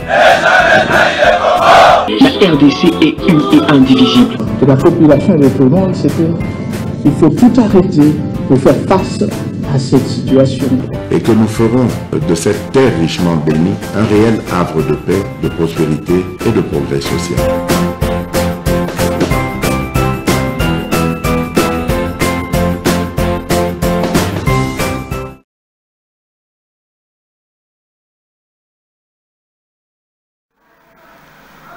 La RDC est une et indivisible. Et la population répondante, c'est qu'il faut tout arrêter pour faire face à cette situation. Et que nous ferons de cette terre richement bénie un réel havre de paix, de prospérité et de progrès social.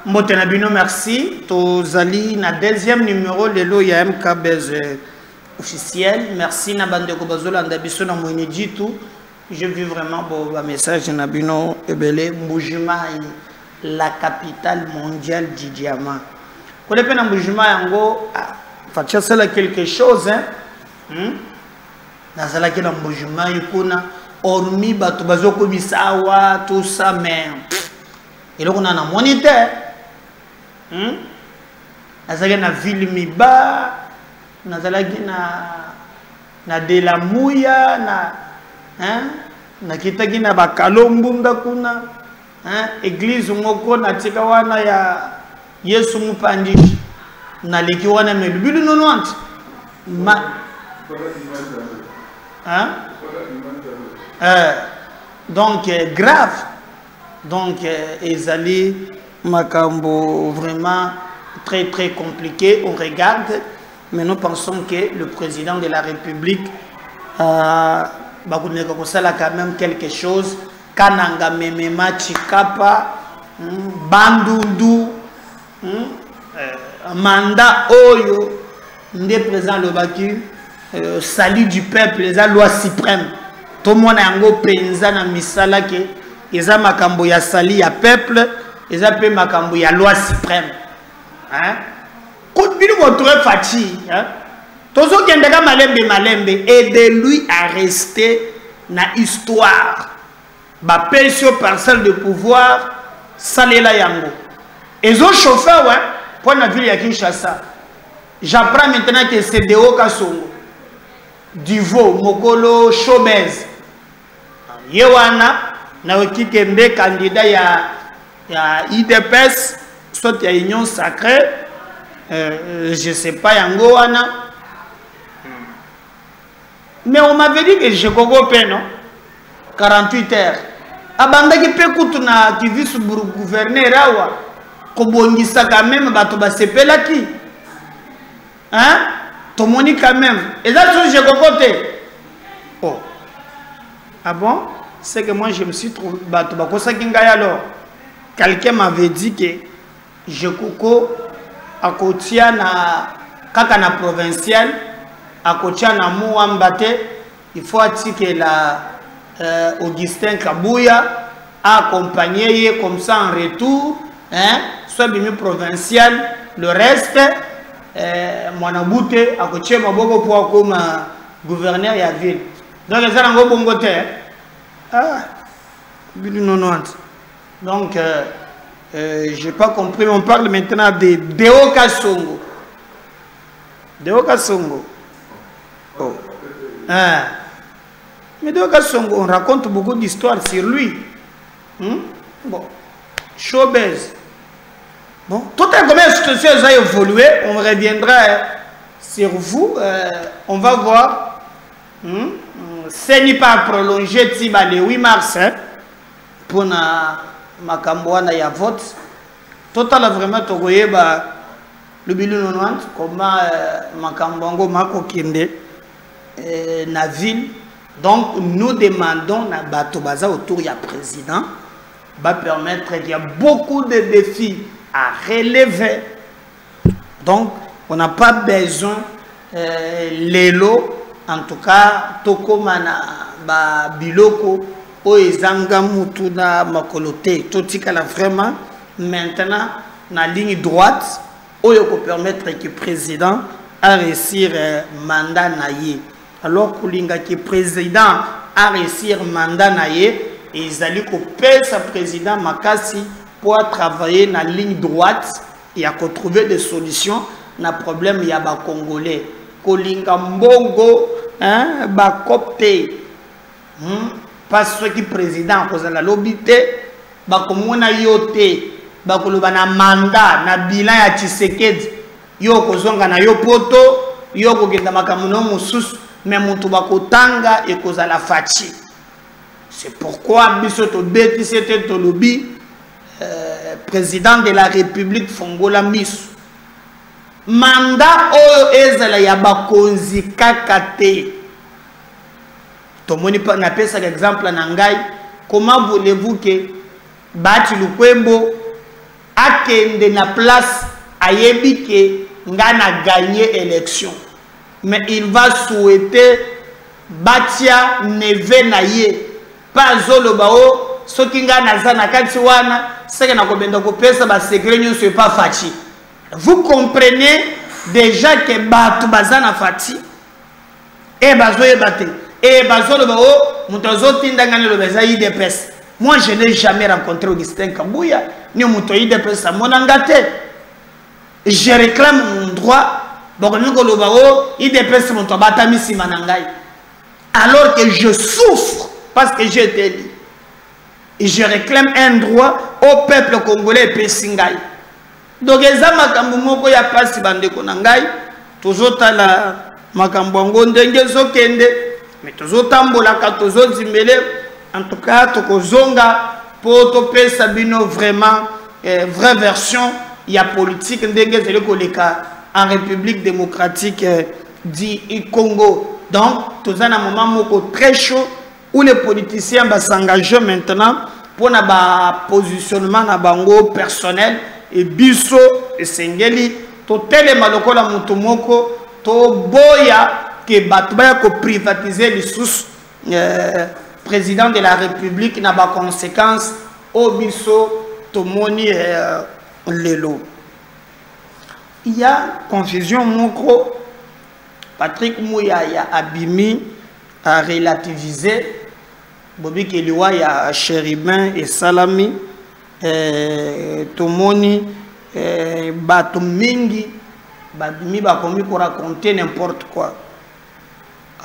Mbotenabino, merci. Tozali na deuxième numéro de l'OIMKBZ officiel. Merci na bandeko bazola ndabiso na mwenedi tout. J'ai vu vraiment un message na bino ebele Mbujimai, la capitale mondiale du diamant. Quand on est Mbujimai yango fatia sala quelque chose hein. Nazala ki na Mbujimai kuna hormis bato bazoko bisawa tout ça mais et là on a un moniteur. Nazalaki na ville miba, nazalaki na de la mouya na kitaki na bakalombunda kuna église moko na tika wana ya Yesu Mupandishi na leki wana melubilu 90 donc grave donc ezali Makambo vraiment très compliqué. On regarde, mais nous pensons que le président de la République a quand même quelque chose. Kananga Memema Chikapa, Bandundu, Mandat Oyo, le président Lobaki, salut du peuple, les lois suprêmes. Tout le monde a un penza na misala ke, eza makambo ya sali ya peuple. Ils appellent Makambo, il y a loi suprême. Quand vous votre fati, Tozo Kendega Malembe, aidez-lui à rester dans l'histoire. Ba pension parcelle de pouvoir, Salela Yango. Et les chauffeurs, pour la ville de Kinshasa, j'apprends maintenant que c'est Deo Kasongo, Duvo, Mokolo, Chobez. Yewana, Naoki Kembe, candidat il y a IDPS, soit il y a Union Sacrée, je ne sais pas, Yangoana. Mais on m'avait dit que je cogope, non 48 heures. Abanda qui peut koutuna qui vit sous gouverneur awa, kobongisa quand même, batoba sepela qui. Hein? Tomoni quand même. Et là, je cogote. Oh. Ah bon? C'est que moi je me suis trouvé, batoba kosa kinga alors. Quelqu'un m'avait dit que je coco à côté na kakana provincial à côté na Mouambate il faut que la Augustin Kabouya a accompagné comme ça en retour hein soit bien provincial le reste Mwanabute à côté maboko pour comme gouverneur ya ville donc les gens ont bongote ah bilu 90. Donc, je n'ai pas compris, on parle maintenant de Deo Kasongo. Deo Kasongo. Oh. Mais Deo Kasongo, on raconte beaucoup d'histoires sur lui. Bon, Chobez. Bon, tout à comment la situation a évolué, on reviendra sur vous. On va voir. Ce n'est pas prolongé le 8 mars pour na Makamboana ya vote. Total vraiment togoyeba le bilan 90 comment Makambongo mako kinde na ville. Donc nous demandons na bato baza autour ya président va permettre qu'il y a beaucoup de défis à relever. Donc on n'a pas besoin l'élo en tout cas tokomana ba biloko ezanga mutu na makolote totika la vraiment maintenant na ligne droite oyo ko permettre que le président a réussir mandat naie alors kulinga que président a réussir mandat naie et ils allaient couper sa président makasi pour travailler na ligne droite et à trouver des solutions na problème ya ba congolais kolinga mbongo hein ba copte parce que le président a la lobité bakomona yote bakoloba na mandat na bilan ya Tshisekedi yo kozonga na yo poto yo kokenda makambo no mosusu mais mutu bakotanga ekozala faci. C'est pourquoi biso to beti c'était tolobi président de la République fongola misu mandat oyo ezala ya bakonzi kaka te. Tomoni na pesa exemple na ngai, comment voulez-vous que Bati Lukwembo akende na place ayebi ke ngana gagner élection mais il va souhaiter Batia neve na ye pas zoloba o soki ngana zana kati wana seke na kobenda ko pesa ba secret nyonso est pas faci. Vous comprenez déjà que Batu bazana fati et bazoye bate et bazoloba o mutozo tindanga ne lobeza IDPS. Moi je n'ai jamais rencontré Augustin Kabouya ni muto IDPS à mon angate. Je réclame mon droit. Donc nous koloba o IDPS muto batami simanangai. Alors que je souffre parce que j'ai été élu. Et je réclame un droit au peuple congolais et pesingai. Donc eza makambo moko ya pasi bandeko na ngai tozotala makambo ngo ndenge zokende mais tozotambola ka tozozimbele en tout cas tokozonga po topesa bino vraiment vraie version ya politique ndenge zele koleka en République démocratique du Congo. Donc tozana moment moko très chaud où les politiciens s'engagent maintenant pour na positionnement na bango personnel et biso esengeli to telema lokola mutu moko to boya ke batubaya ko privatiser les sous président de la République n'a pas conséquence au biso to moni lelo. Il y a confusion moko. Patrick Mouyaya abimi a relativisé Bobi Keliwa ya Chéribin et Salami Tomoni Bato Mingi Babimi bakomi ko raconter n'importe quoi.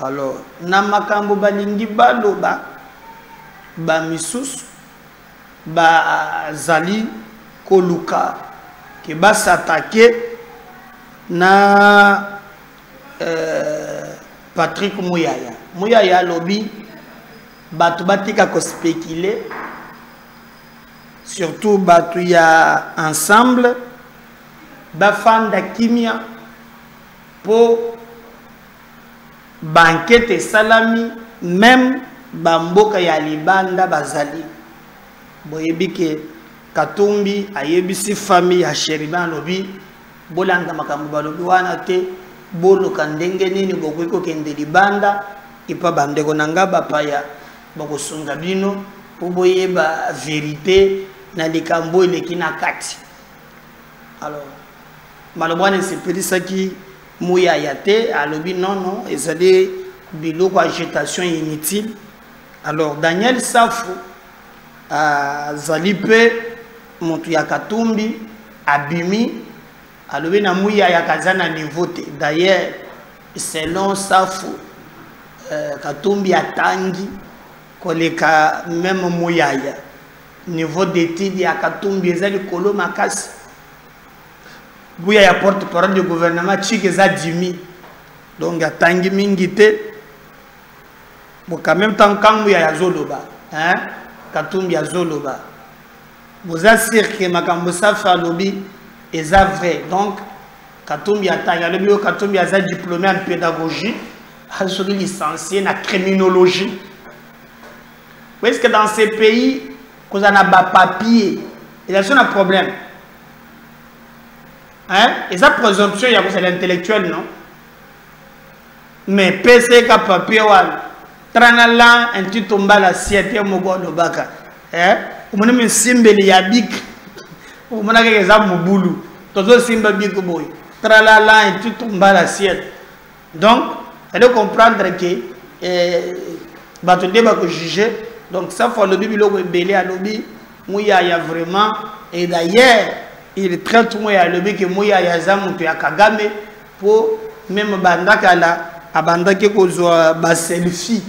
Alors namakambo balingi baloba ba misus ba zali koluka ke ba s'attaquer na Patrick Mouyaya. Mouyaya lobby batu batika ko spéculer surtout batu ya ensemble bafanda kimia po banquete salami même bamboka ya libanda bazali boyebike Katumbi ayebisi famille ya Chériban lobby bolanda makambo balobi wana te bolo kandenge nini bokwiko kende libanda ipa bandeko nanga bapaya bakosunga bino po boyeba vérité na likambo eleki na kati. Alors malobwane sepelisaki Mouyaya te alobi non ezali biloko agitation inutile. Alors Daniel Safou azali pe motu ya Katumbi abimi alobi na Mouyaya kazana niveau te. D'ailleurs selon Safou Katumbi atangi koleka même Mouyaya niveau d'étude ya Katumbi ezali kolo makasi. Mouyaya porte-parole du gouvernement chike za 10 000 donc atangi mingi te. Bon quand même tant quand Mouyaya zoloba hein Katumbi azoloba vous assure que makambo safa lobi eza vrai. Donc Katumbi atangi alobi Katumbi aza diplômé en pédagogie azoli licencié en criminologie. Vous voyez que dans ces pays qu'on a pas papier il y a un problème hein et ça présomption il y a c'est l'intellectuel non mais PC ka papier wana tranala un petit tomba la siete mogo lobaka hein umone me simbeli ya bik umona ke za mubulu tozo simba bik boy tranala un petit tomba la siete. Donc il faut comprendre que bato débat ko juger. Donc ça faut le bibi logo belé à lobby Mouyaya vraiment. Et d'ailleurs il traite Mouyaya lobby que Mouyaya zamutu ya Kagame pour même bandaka la abandaki ko zo ba selfie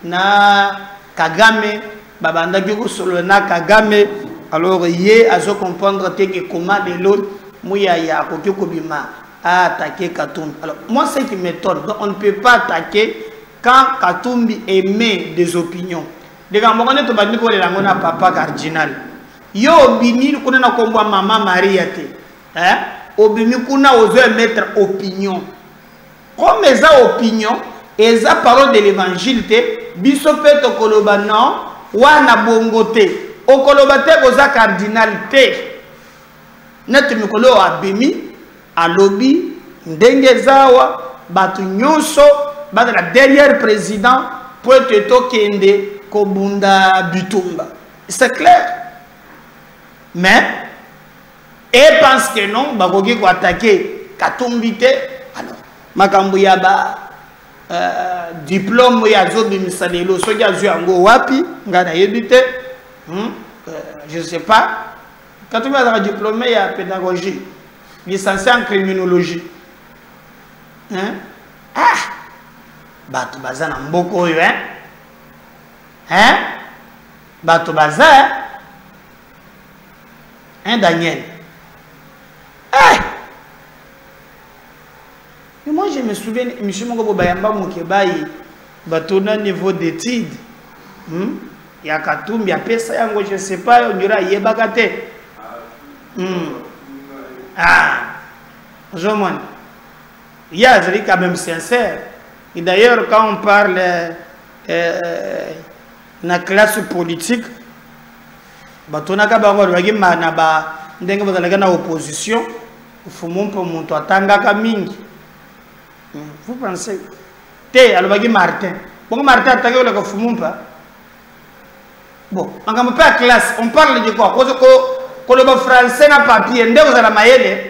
na Kagame babandaki ko solo na Kagame Alors, hier, à comprendre que comment de l'autre, Mouyaya, Kokobima, a attaqué Katumbi. Alors, moi, ce qui m'étonne, on ne peut pas attaquer quand Katumbi émet des opinions. Les gens qui ont dit que c'est papa cardinal. Yo, Obimi, on a combat maman Maria. Obimi, on a osé mettre opinion. Comme ils ont opinion, ils ont parole de l'évangile, Bisopé Tokoloba non, Wana Bongote. Okolobate koza cardinal te net mikolo abimi alobi ndenge zawa batu nyonso bata la derrière président pour te tokende kobunda bitumba. C'est clair. Mais et pense que non bakoki ko attaquer Katumbi te. Alors makambo ya ba diplôme ya zo bimisalelo so ya zo yango wapi ngana yebite. Je ne sais pas. Quand tu vas diplômé, il y a pédagogie, licencié en criminologie. Bato baza na mboko yo, Bato baza, Daniel. Mais moi, je me souviens, M. Mongo Bayamba Mokebayi, bato na niveau d'études. Il y a Katumbi, il y a Pesa, je ne sais pas, on dirait Yebakate. Il y a quand même sincère. Et d'ailleurs, quand on parle de la classe politique, on a opposition, vous pensez Martin. Pourquoi Martin a attaqué le Fumumpa? Bon, on pas classe, on parle de quoi? Quand le français n'a pas papier, vous avez la maille.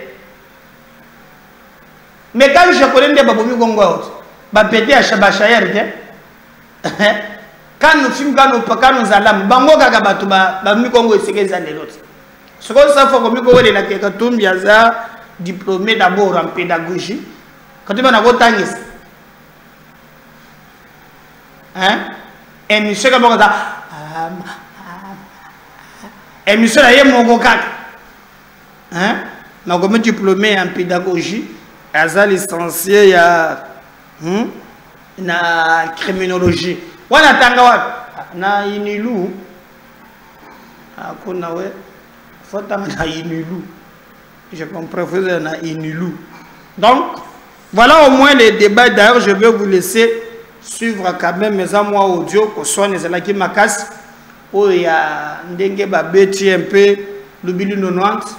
Mais quand je connais des baboumis Congo, bah pété à Chabachayer, quand nous filmons, quand nous allons, bango kagabatou, baboumis Congo, c'est qu'ils allaient l'autre. Ce qu'on sait, faut que nous voyons la Kekatum, Yaza, diplômé d'abord en pédagogie. Quand tu vas dans Tangis, et monsieur Kaboka. Et monsieur Aye Mogokak, je suis diplômé en pédagogie, je suis licencié en criminologie. On a na Inilou, je comprends, na Inilou. Donc, voilà au moins les débats. D'ailleurs, je vais vous laisser suivre quand même mes amours audio, que soit les alaki makas. Oh, il y a Ndenge Babeti un peu, l'Ubili 90.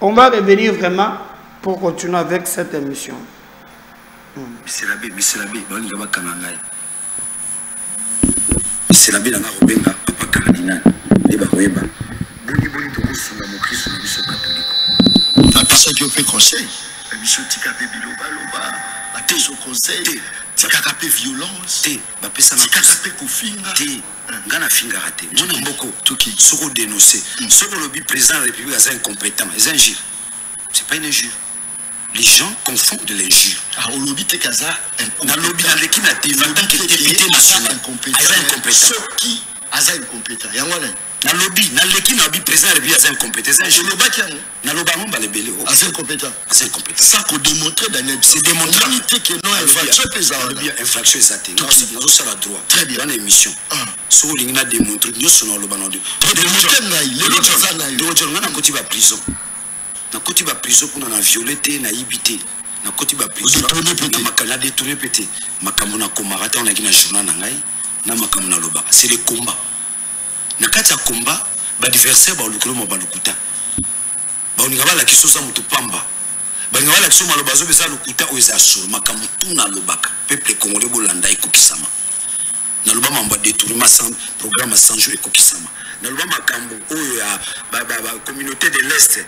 On va revenir vraiment pour continuer avec cette émission. Biselabi, boni kaba kanangai. Biselabi na robenga papa cardinal. Deba weba. Boni to kusunga mo Kristo na biso catholique. Ta personne qui fait conseil. Biso tika pe biloba loba. Atezo conseil. Tika ka pe violence. Ba pesa na tika ka pe kofinga. Ngana finga raté. Mona mboko toki soko dénoncer. Soko lobi président de la République est incompétent, est injure. C'est pas une injure. Les gens confondent l'injure. Ah, au lobby te kaza. Na lobby na leki na TV en tant que député national incompétent. Ceux qui aza incompétent. Yangwana. Na lobby na leki na lobby président de la République est incompétent. C'est le baki yango. Na loba ngomba le belé. Aza incompétent. Aza incompétent. Ça ko démontrer Daniel. C'est démontrer que non infraction pesante. Lobby infraction exacte. Nous ça la droit. Très bien. Dans l'émission. So lingina démontrer nous sono loba no de. Démontrer na il est dans na il. Donc on a côté ba prison. Na côté ba prison pour na violeté na ibité. Na côté ba prison na makala détourné pété. Makambo na komarata on a gina journal na ngai. Na makambo na loba. C'est le combat. Na kati ya combat ba adversaire ba lukolo mo ba lukuta. Ba oningaba la kiso za mutu pamba. Ba ngaba la kiso maloba zo beza lukuta oza sur makambo tuna lobaka. Peuple congolais bolanda ekokisama. Na loba mamba détournement sans programme sans jour ekokisama. Na loba makambo oyo ya ba communauté de l'Est.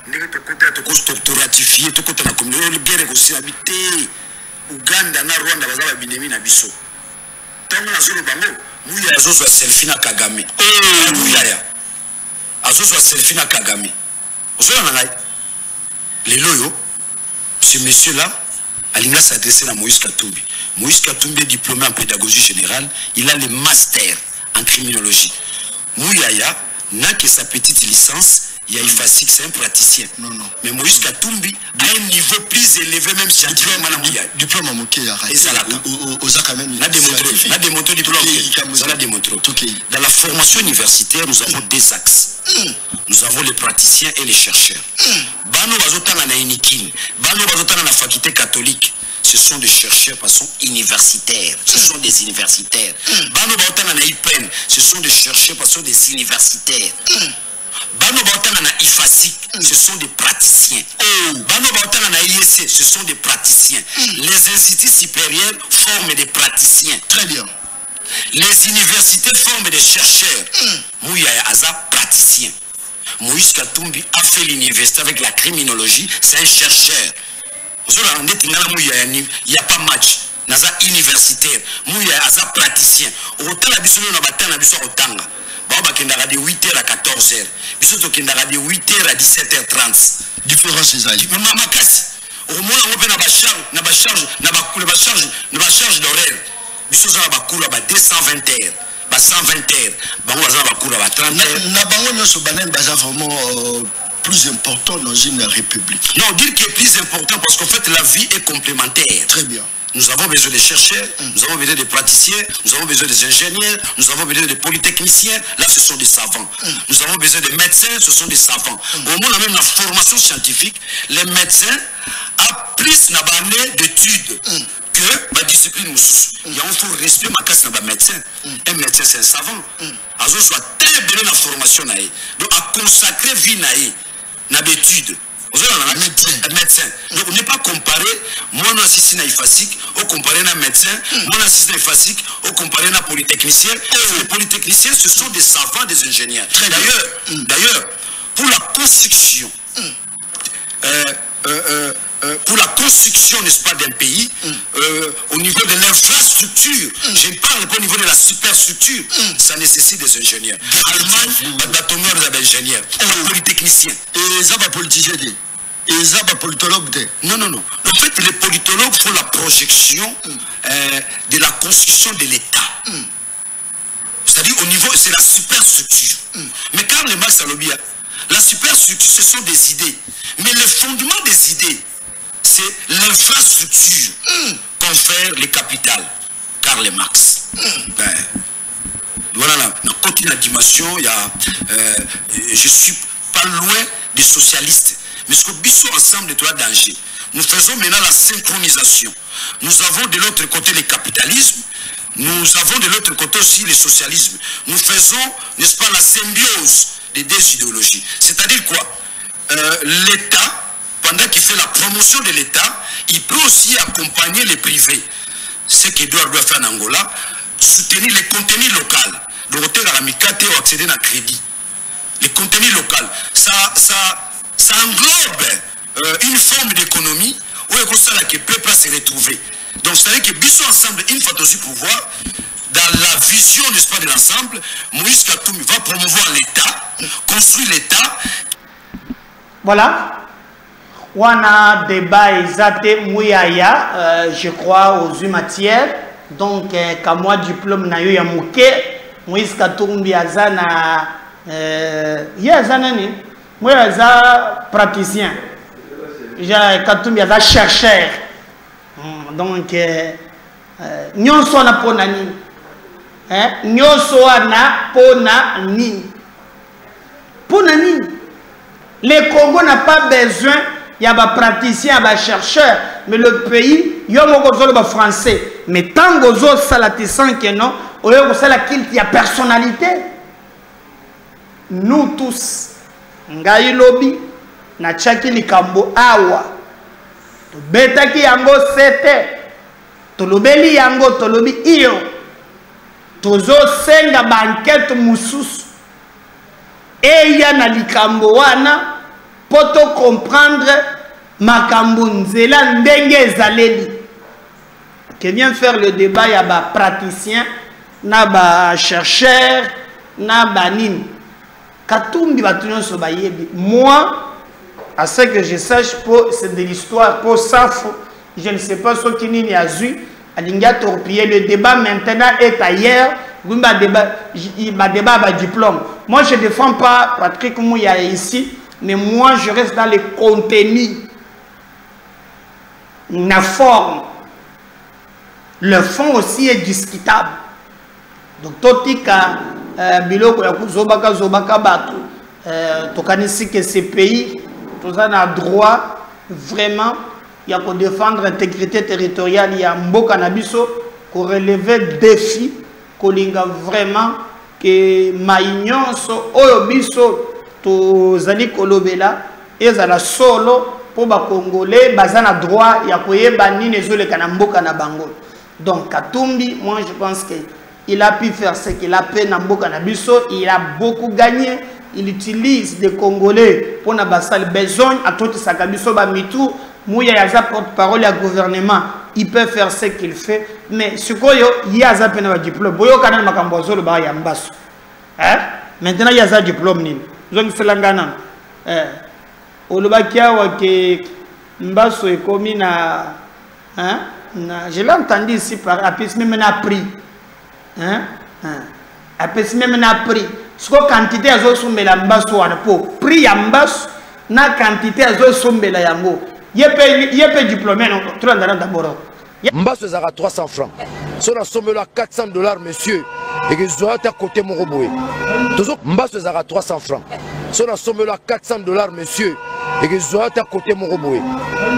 Ndenge peut-être ko ratifier to kota na communauté de guerre ko habité Uganda na Rwanda bazaba binemi na biso. Tango na zolo bango Mouya Azozo a selfie na Kagame. Mouya Azozo a selfie na Kagame. Vous avez les loyaux, ce monsieur-là, Alinga s'adresser à Moïse Katumbi. Moïse Katumbi est diplômé en pédagogie générale. Il a le master en criminologie. Mouya n'a que sa petite licence. Il y a Ifasik, c'est un praticien. Non. Mais Moïse Katumbi a un niveau plus élevé, même scientifiquement. Diplôme à Moké, et ça l'a démontré diplôme. Ça l'a démontré. Dans la formation universitaire, nous avons deux axes. Nous avons les praticiens et les chercheurs. Bano bazotanga na Inikin, Bano bazotanga na faculté catholique. Ce sont des chercheurs parce qu'ils sont universitaires. Ce sont des universitaires. Bano bazotanga na IPEN, ce sont des chercheurs parce qu'ils sont des universitaires. Bano Baotana na Ifasik, ce sont des praticiens. Bano Baotana na IEC, ce sont des praticiens. Les instituts supérieurs forment des praticiens. Très bien. Les universités forment des chercheurs. Mouya Aza, praticien. Moïse Katumbi a fait l'université avec la criminologie, c'est un chercheur. Il n'y a pas match. Naza universitaire. Mouya Aza, praticien. Autant la bisono na batana biso otanga. Baba kendara de 8h à 14h. Bisoto kendara de 8h à 17h30. Différence c'est ça. Maman kasi. Au moins on peut na ba charge d'horaire. Bisoto na ba cours ba 220h, ba 120h. Bango za ba cours ba 30h. Na bango nyoso banen baza vraiment plus important dans une république. Non, dire qu'il est plus important parce qu'en fait la vie est complémentaire. Très bien. Nous avons besoin de chercheurs, nous avons besoin de praticiens, nous avons besoin des ingénieurs, nous avons besoin de polytechniciens, là ce sont des savants. Nous avons besoin de médecins, ce sont des savants. Au moins même la formation scientifique, les médecins ont plus d'années d'études que la discipline. Il y a un fort respect ma casse dans médecin. Un médecin c'est un savant. Alors soit très bien la formation naïe. Donc à consacrer vie naïe, na d'études. Médecin. Donc on n'est pas comparé, moi on assiste à Ifasik, on comparé à un médecin, moi on assiste à Ifasik, on comparé à un polytechnicien. Les polytechniciens ce sont des savants, des ingénieurs. D'ailleurs, pour la construction, n'est-ce pas, d'un pays, au niveau de l'infrastructure, je ne parle pas au niveau de la superstructure, ça nécessite des ingénieurs. Allemagne, des ingénieurs, polytechniciens. Et les hommes politiciens, et les hommes politologues. Non. En fait, les politologues font la projection de la construction de l'État. C'est-à-dire au niveau, c'est la superstructure. Mais Karl Marx a l'objet, la superstructure, ce sont des idées. Mais le fondement des idées, c'est l'infrastructure confère le capital. Karl Marx. Voilà la continue la dimension, il y a, je suis pas loin des socialistes. Mais ce que nous sommes ensemble de trois dangers. Nous faisons maintenant la synchronisation. Nous avons de l'autre côté le capitalisme. Nous avons de l'autre côté aussi le socialisme. Nous faisons, n'est-ce pas, la symbiose des deux idéologies. C'est-à-dire quoi? L'État, pendant qu'il fait la promotion de l'État, il peut aussi accompagner les privés. Ce qu'Edouard doit faire en Angola, soutenir les contenus locaux. Le hôtel à la Mikate ou accéder à un crédit. Les contenus locaux. Ça englobe une forme d'économie où il y a peuple à se retrouver. Donc c'est-à-dire que Bissot ensemble, une fois aussi pouvoir, dans la vision, n'est-ce pas, de l'ensemble, Moïse Katumbi va promouvoir l'État, construire l'État. Voilà. On a débat exact Mouyaya, je crois, aux matières. Donc, comme moi, diplôme na yo ya Mouké, Moïse Katumbi azana, yazanani, moi aza praticien, Katumbi aza chercheur. Donc, nyonso na ponani, nyonso na ponani, ponani. Le Congo n'a pas besoin, il y a des praticiens, des chercheurs, mais le pays, il y a des français. Mais tant que vous avez que non, il y a personnalité. Nous tous, ngai lobi, na chaki likambo awa, betaki yango sete, tolobeli yango tolobi iyo, tozo senga banquette mususu. Et il y a na likambo wana poto comprendre makambo nzela ndenge ezaleli. Que vient faire le débat, il y a des praticiens, na ba chercheurs, na ba nini. Katumbi batunyo so bayebi. Moi, à ce que je sache, c'est de l'histoire pour Safo, je ne sais pas ce qui n'y a eu. Alinga torpiller le débat maintenant est ailleurs. débat diplôme. Moi, je ne défends pas Patrick Mouya ici, mais moi, je reste dans les contenus, la forme. Le fond aussi est discutable. Donc, Totika, Biloko, Zobaka, Batu, Tokanisi, que ces pays, tous en a droit, vraiment, il y a pour défendre l'intégrité territoriale, il y a Mboka Nabiso, pour relever le défi, qu'on a vraiment, que Maïnyonso, Oyobiso, tous ali Kolobela, et la solo, pour les Congolais, bazana droit, il y a pour y bani les autres Kanamboka na Bango. Donc, Katumbi, moi je pense qu'il a pu faire ce qu'il a fait dans Mboka Nabiso, il a beaucoup gagné. Il utilise des Congolais pour n'avoir besoin à tout ça. Mitou, Mouya Yaza porte-parole à gouvernement, il peut faire ce qu'il fait, mais ce qu'il y a un diplôme. Boyo kanal makambozo le ba yambaso. Maintenant il y a un diplôme ni. Zong selangana. Olobakia wa ke mbaso est commis na je l'ai entendu ici par Apis même n'a pris. Apis même n'a pris. Ce que quantité azo sombela mbaso wana po prix ya mbaso na quantité azo sombela yango yepe diplômé non tout ndana d'abord mbaso ezaka 300 francs so na sombela $400 monsieur et que zoata côté mon roboué toujours mbaso ezaka 300 francs so na sombela $400 monsieur et que zoata côté mon roboué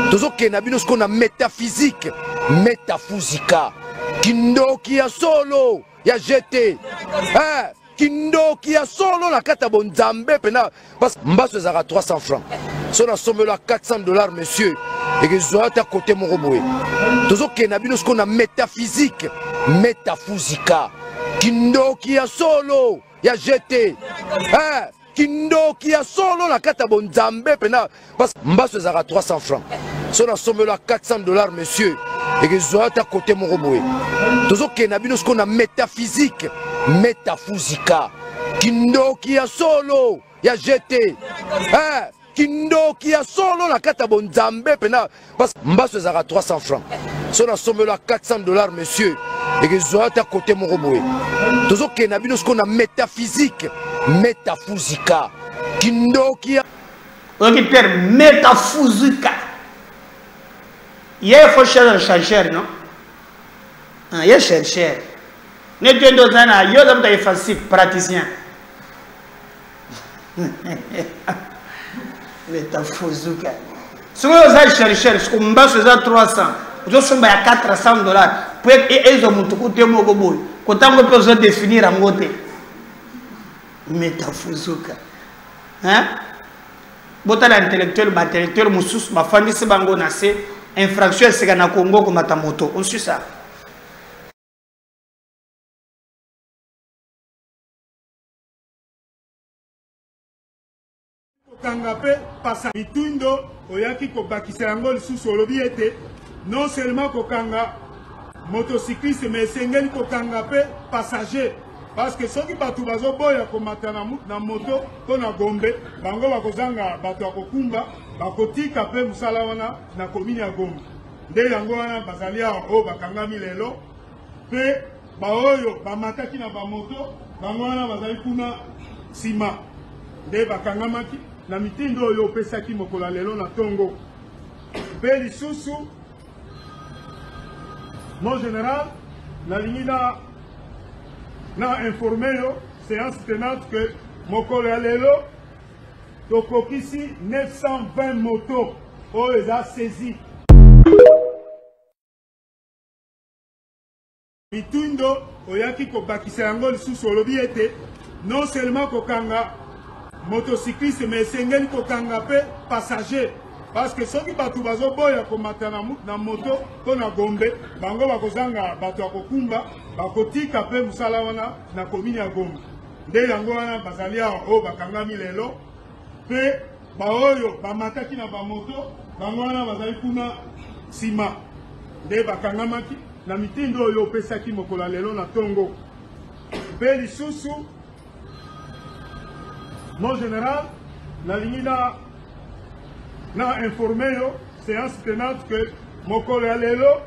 toujours que na bino ce qu'on a métaphysique métaphysika kindoki ya solo ya jeté Kindoki a solo la kata bonzambe pena parce que mbaso ezaka 300 francs. So na sombela $400 monsieur et que zoata côté mon roboué. Toujours que na bino ce qu'on a métaphysique métaphysika. Kindoki a solo ya jeté. Kindoki a solo la kata bonzambe pena parce que mbaso ezaka 300 francs. So na sombela $400 monsieur et que zoata côté mon roboué. Toujours que na bino ce qu'on a métaphysique métaphysika kindoki ya solo ya jeté kindoki ya solo la kata bonzambe pena parce que mbaso ezaka 300 francs so na sombela $400 monsieur et que zoata côté mon roboué toujours que na bino ce qu'on a métaphysike métaphysika kindoki ya ok terme métaphysika il y a faut chercher non il y a chercher. Ne te donne pas, il y a des facile praticien. Métaphysika. Si vous avez cherché, ce qu'on bas sur 300, vous avez $400. Pour qu'ils ont monté côté Mogoboy. Quand on peut définir en côté. Métaphysika. Hein? Bota intellectuel, intellectuel, moussous, ma famille se bango nassé, infraction, c'est qu'à Congo comme à moto. On suit ça. Kangape pasa mitundo oyaki ko bakisa yango lisusu olobi ete non seulement kokanga motocycliste mais sengeli kokanga pe passager parce que soki batu bazo boya komata na moto to na Gombe bango bakozanga batu akokumba bakotika pe musala wana na commune ya Gombe nde yango wana bazali o bakangami lelo pe baoyo bamataki na bamoto bango wana bazali kuna sima nde bakangamaki na mitindo oyo opesaki mokolo lelo na tongo pe lisusu mon général na lingi na informé yo séance tenante que mokolo lelo tokokisi 920 motos oyo eza saisi mitindo oyaki kobakisa yango lisusu olobi ete non seulement kokanga motocycliste mais sengeli kokanga pe passager parce que soki batu bazo boya komata na moto to na Gombe bango bakozanga batu akokumba bakotika pe musala wana na commune ya Gombe nde yango wana bazali o bakangami lelo pe baoyo bamataki na bamoto bango wana bazali kuna sima nde bakangamaki na mitindo oyo opesaki mokolo lelo na tongo pe lisusu mon général, la ligne na informé yo séance tenante que mokolo lelo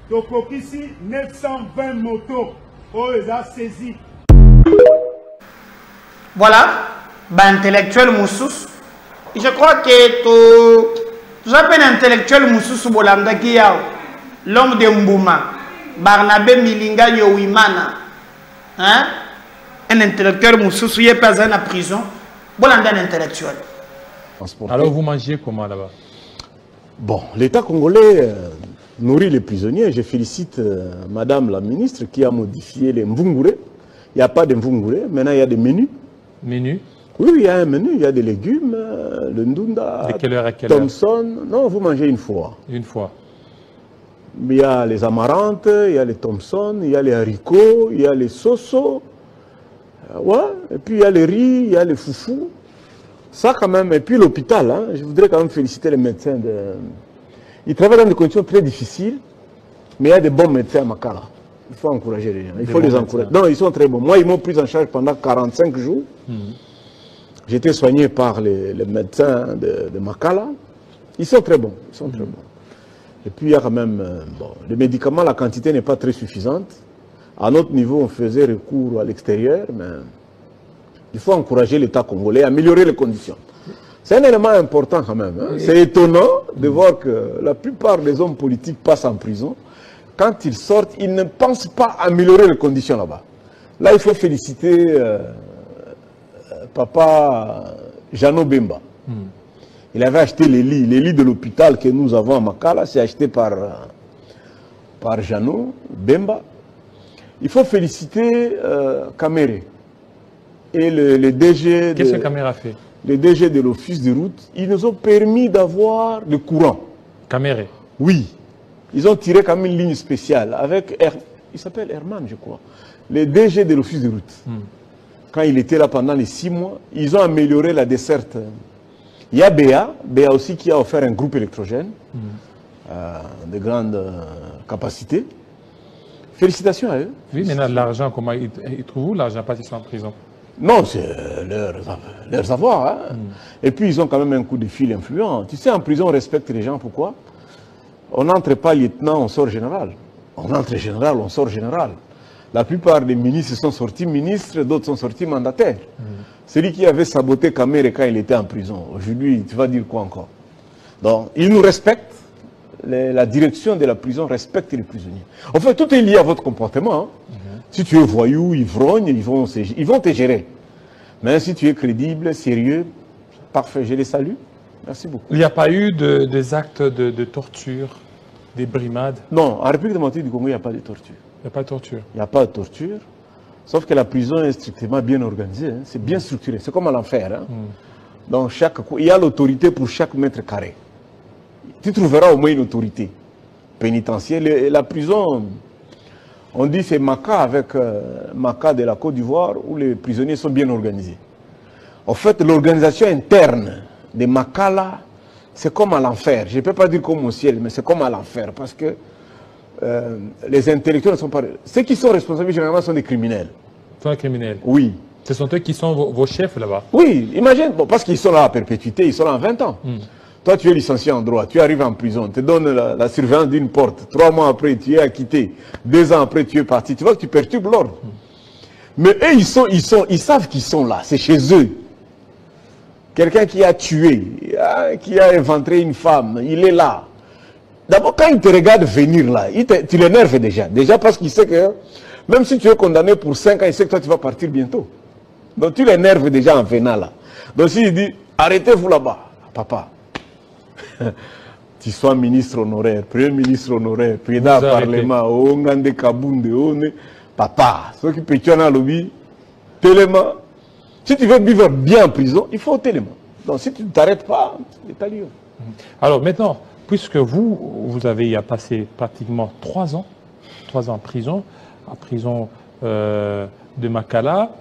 tokokisi 920 motos oyo eza saisi. Voilà, intellectuel Moussous. Je crois que tout j'appelle intellectuel Moussous Bolanda qui a l'homme de Mbouma, Barnabé Milinga Yowimana. Hein? Un intellectuel Moussous, il n'est pas en prison. Bolanda un intellectuel. Alors vous mangez comment là-bas? Bon, l'État congolais nourrit les prisonniers. Je félicite Madame la ministre qui a modifié les mvungure. Il n'y a pas de mvungure, maintenant il y a des menus. Menus? Oui, il y a un menu, il y a des légumes, le ndunda, de quelle heure à quelle heure? Thomson. Non, vous mangez une fois. Une fois. Il y a les amarantes, il y a les Thomson, il y a les haricots, il y a les soso. Ouais, et puis il y a les riz, il y a les foufous. Ça quand même, et puis l'hôpital, hein, je voudrais quand même féliciter les médecins. Ils travaillent dans des conditions très difficiles, mais il y a des bons médecins à Makala. Il faut encourager les gens, il faut les encourager. Non, ils sont très bons. Moi, ils m'ont pris en charge pendant 45 jours. J'étais soigné par les médecins de Makala. Ils sont très bons, ils sont très bons. Et puis il y a quand même, bon, les médicaments, la quantité n'est pas très suffisante. À notre niveau, on faisait recours à l'extérieur, mais il faut encourager l'État congolais, améliorer les conditions. C'est un élément important quand même. Hein. C'est étonnant de voir que la plupart des hommes politiques passent en prison. Quand ils sortent, ils ne pensent pas améliorer les conditions là-bas. Là, il faut féliciter Papa Jano Bemba. Il avait acheté les lits de l'hôpital que nous avons à Makala, c'est acheté par Jano Bemba. Il faut féliciter Kamere et le DG. Qu'est-ce que Kamere a fait? Les DG de l'office de route, ils nous ont permis d'avoir le courant. Kamere? Oui. Ils ont tiré comme une ligne spéciale avec, il s'appelle Herman, je crois, les DG de l'office de route. Quand il était là pendant les 6 mois, ils ont amélioré la desserte. Il y a BA aussi qui a offert un groupe électrogène de grande capacité. Félicitations à eux. Oui, mais l'argent, comment ils trouvent où l'argent parce qu'ils sont en prison? Non, c'est leurs avoirs. Hein. Et puis, ils ont quand même un coup de fil influent. Tu sais, en prison, on respecte les gens. Pourquoi? On n'entre pas lieutenant, on sort général. On entre général, on sort général. La plupart des ministres sont sortis ministres, d'autres sont sortis mandataires. Celui qui avait saboté Kamere quand il était en prison, aujourd'hui, tu vas dire quoi encore? Donc, ils nous respectent. La direction de la prison respecte les prisonniers. En fait, tout est lié à votre comportement. Hein. Si tu es voyou, ivrogne, ils vont te gérer. Mais si tu es crédible, sérieux, parfait, je les salue. Merci beaucoup. Il n'y a pas eu des actes de torture, des brimades? Non, en République démocratique du Congo, il n'y a pas de torture. Il n'y a pas de torture? Il n'y a pas de torture. Sauf que la prison est strictement bien organisée. Hein. C'est bien structuré. C'est comme à l'enfer. Hein. Donc, il y a l'autorité pour chaque mètre carré. Tu trouveras au moins une autorité pénitentiaire. La prison, on dit c'est Maka avec Maka de la Côte d'Ivoire où les prisonniers sont bien organisés. En fait, l'organisation interne de Makala, c'est comme à l'enfer. Je ne peux pas dire comme au ciel, mais c'est comme à l'enfer. Parce que les intellectuels ne sont pas... Ceux qui sont responsables, généralement, sont des criminels. Ce sont des criminels? Oui. Ce sont eux qui sont vos chefs là-bas? Oui, imagine, bon, parce qu'ils sont là à perpétuité, ils sont là à 20 ans. Toi, tu es licencié en droit, tu arrives en prison, on te donne la surveillance d'une porte. 3 mois après, tu es acquitté. 2 ans après, tu es parti. Tu vois que tu perturbes l'ordre. Mais eux, ils savent qu'ils sont là. C'est chez eux. Quelqu'un qui a tué, qui a éventré une femme, il est là. D'abord, quand il te regarde venir là, tu l'énerves déjà. Déjà parce qu'il sait que, même si tu es condamné pour 5 ans, il sait que toi, tu vas partir bientôt. Donc, tu l'énerves déjà en venant là. Donc, s'il dit, arrêtez-vous là-bas, papa. Tu sois ministre honoraire, premier ministre honoraire, président du Parlement, Ongande Kabunde, papa, ceux qui pétionnent à lobby, téléma. Si tu veux vivre bien en prison, il faut téléma. Donc si tu ne t'arrêtes pas, c'est à Lyon. Alors maintenant, puisque vous avez passé pratiquement 3 ans en prison de Makala,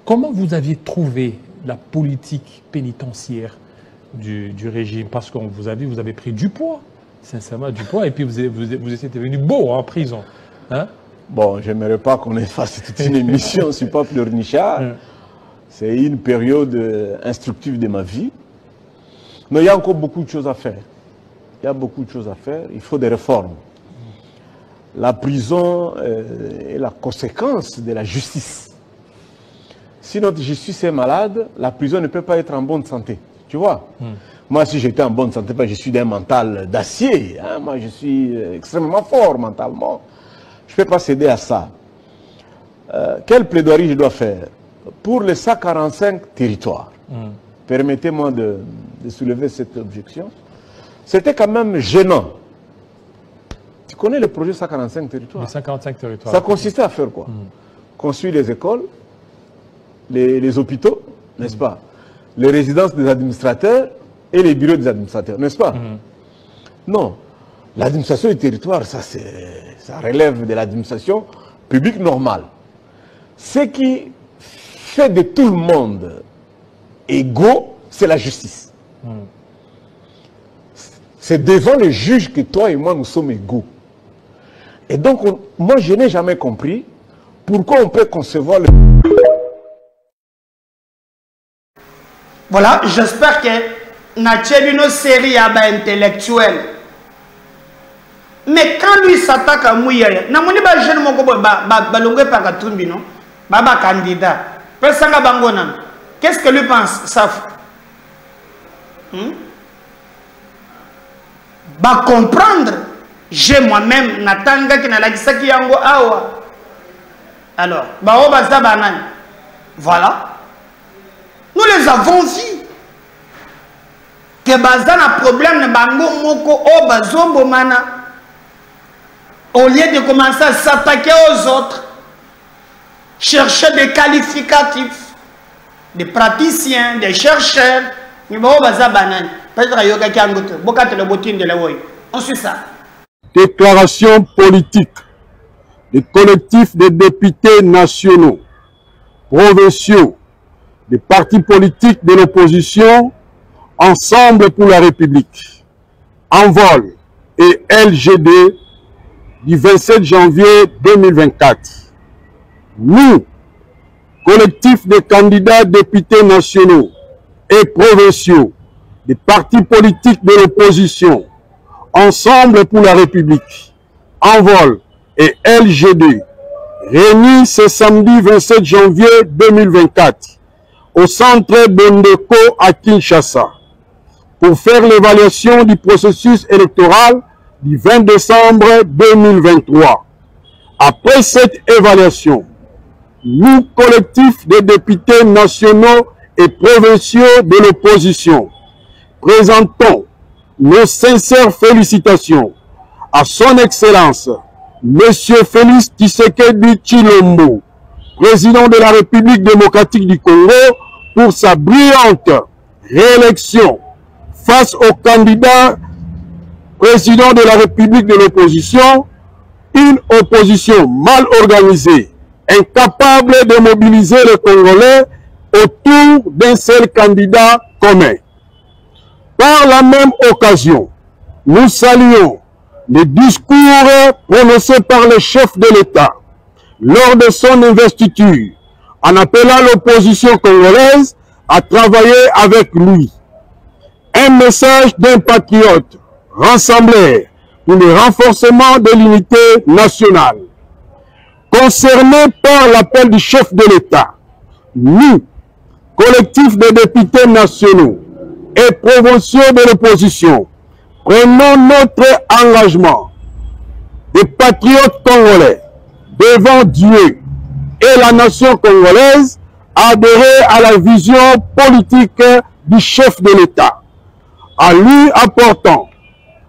comment vous aviez trouvé la politique pénitentiaire du régime? Parce qu'on vous a vu, vous avez pris du poids, sincèrement du poids, et puis vous étiez devenu beau en prison. Hein? Bon, j'aimerais pas qu'on fasse toute une émission sur pas pleurnichard. C'est une période instructive de ma vie. Mais il y a encore beaucoup de choses à faire. Il y a beaucoup de choses à faire. Il faut des réformes. la prison est la conséquence de la justice. Si notre justice est malade, la prison ne peut pas être en bonne santé. Tu vois? Moi, si j'étais en bonne santé, je suis d'un mental d'acier. Hein? Moi, je suis extrêmement fort mentalement. Je ne peux pas céder à ça. Quelle plaidoirie je dois faire? Pour les 145 territoires, permettez-moi de soulever cette objection. C'était quand même gênant. Tu connais le projet 145 territoires? Les 145 territoires. Ça consistait à faire quoi? Construire les écoles, les hôpitaux, n'est-ce pas? Les résidences des administrateurs et les bureaux des administrateurs, n'est-ce pas? Non. L'administration du territoire, ça relève de l'administration publique normale. Ce qui fait de tout le monde égaux, c'est la justice. C'est devant les juges que toi et moi, nous sommes égaux. Et donc, moi, je n'ai jamais compris pourquoi on peut concevoir le... Voilà, j'espère que Natchelino série intellectuelle. Mais quand lui s'attaque à Mouya, namoni ba jeune moko balongwe par Katumbi non, baba candidat. Pesanga bangona. Qu'est-ce que lui pense Saf? Ba comprendre. J'ai moi-même natanga ki na lakisa ki yango awa. Alors, ba obaza banani. Voilà. Nous les avons vus. Que baza na problème na bango moko o bazombo mana. Au lieu de commencer à s'attaquer aux autres, chercher des qualificatifs, des praticiens, des chercheurs, on suit ça. Déclaration politique des collectifs des députés nationaux, provinciaux, des partis politiques de l'opposition, Ensemble pour la République, Envol et LGD, du 27 janvier 2024. Nous, collectif de candidats députés nationaux et provinciaux, des partis politiques de l'opposition, Ensemble pour la République, Envol et LGD, réunis ce samedi 27 janvier 2024 au centre Bondeko à Kinshasa pour faire l'évaluation du processus électoral du 20 décembre 2023. Après cette évaluation, nous, collectifs des députés nationaux et provinciaux de l'opposition, présentons nos sincères félicitations à son Excellence, M. Félix Tshisekedi Tshilombo, président de la République démocratique du Congo, pour sa brillante réélection face au candidat président de la République de l'opposition, une opposition mal organisée, incapable de mobiliser les Congolais autour d'un seul candidat commun. Par la même occasion, nous saluons les discours prononcés par le chef de l'État lors de son investiture, en appelant l'opposition congolaise à travailler avec lui. Un message d'un patriote rassemblé pour le renforcement de l'unité nationale. Concernés par l'appel du chef de l'État, nous, collectif de députés nationaux et provinciaux de l'opposition, prenons notre engagement des patriotes congolais devant Dieu et la nation congolaise à adhérer à la vision politique du chef de l'État, en lui apportant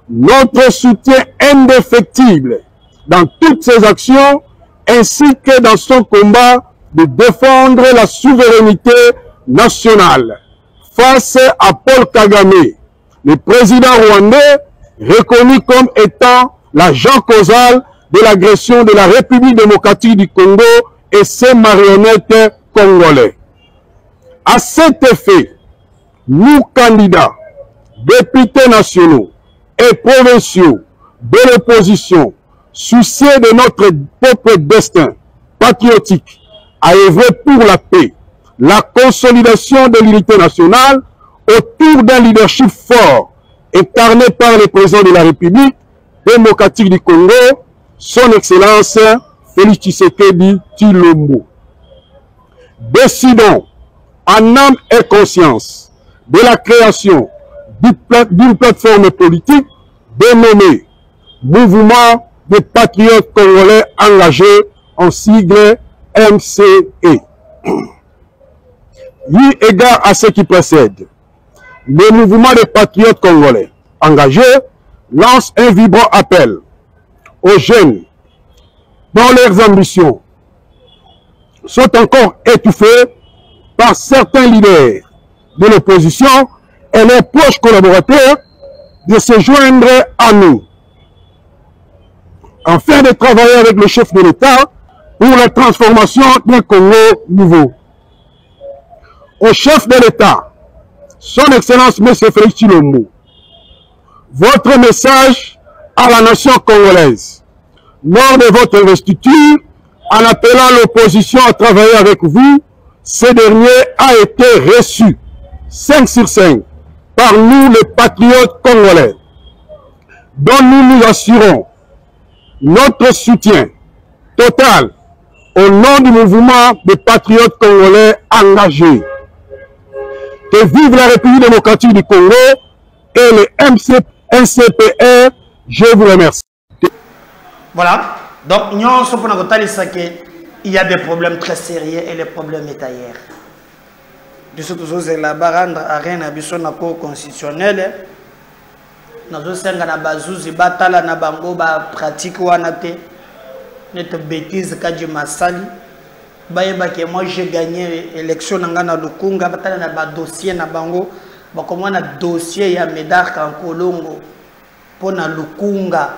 notre soutien indéfectible dans toutes ses actions ainsi que dans son combat de défendre la souveraineté nationale face à Paul Kagame, le président rwandais reconnu comme étant l'agent causal de l'agression de la République démocratique du Congo et ses marionnettes congolais. À cet effet, nous, candidats, députés nationaux et provinciaux de l'opposition, soucieux de notre propre destin patriotique, à œuvrer pour la paix, la consolidation de l'unité nationale autour d'un leadership fort incarné par le président de la République démocratique du Congo, son Excellence Félix Tshisekedi Tshilombo. Décidons en âme et conscience de la création d'une plateforme politique dénommée Mouvement des Patriotes Congolais Engagés, en sigle MCE. Eu égard à ce qui précède, le Mouvement des Patriotes Congolais Engagés lance un vibrant appel aux jeunes dont leurs ambitions sont encore étouffées par certains leaders de l'opposition et leurs proches collaborateurs de se joindre à nous, afin de travailler avec le chef de l'État pour la transformation d'un Congo nouveau. Au chef de l'État, son Excellence M. Félix Tshilombo, votre message à la nation congolaise, lors de votre investiture, en appelant l'opposition à travailler avec vous, ce dernier a été reçu 5 sur 5 par nous les patriotes congolais, dont nous nous assurons notre soutien total au nom du mouvement des patriotes congolais engagés. Que vive la République démocratique du Congo et le NCPR, je vous remercie. Voilà, donc nous avons il y a des problèmes très sérieux et les problèmes est ailleurs. De ce que c'est là-bas rendre à rien à la Cour constitutionnelle. Nous avons na bazuzi batala na bango ba pratique wana te net bêtise kadji masali bayeba que moi j'ai gagné élection na Lukunga batala na ba dossier na bango ba comme na dossier ya Médard Kankolongo pona Lukunga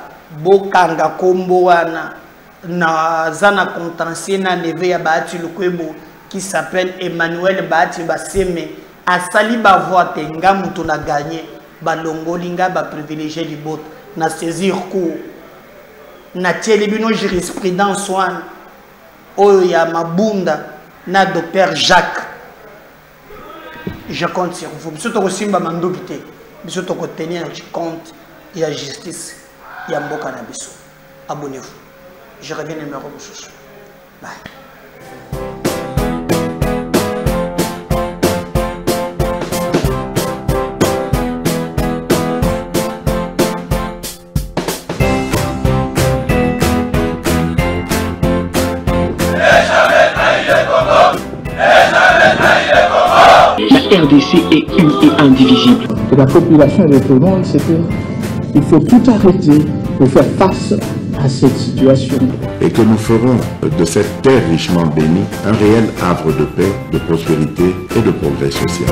bokanga kombo wana na zana contentieux na levé ya Bahati Lukwebo qui s'appelle Emmanuel Bahati Baseme asali ba voix te ngamutu na gagné balongolinga ba privilégié du bot na saisir cours na telebino jurisprudence wan oyo ya mabunda na docteur Jacques. Je compte sur vous. Biso to simba manduki te. Biso to tenir compte il y a justice, il y a mboka na biso. Abonnez-vous. Je reviens numéro de bye. La RDC est une et indivisible. Et la population et le monde, c'est qu'il faut tout arrêter pour faire face à cette situation. Et que nous ferons de cette terre richement bénie un réel havre de paix, de prospérité et de progrès social.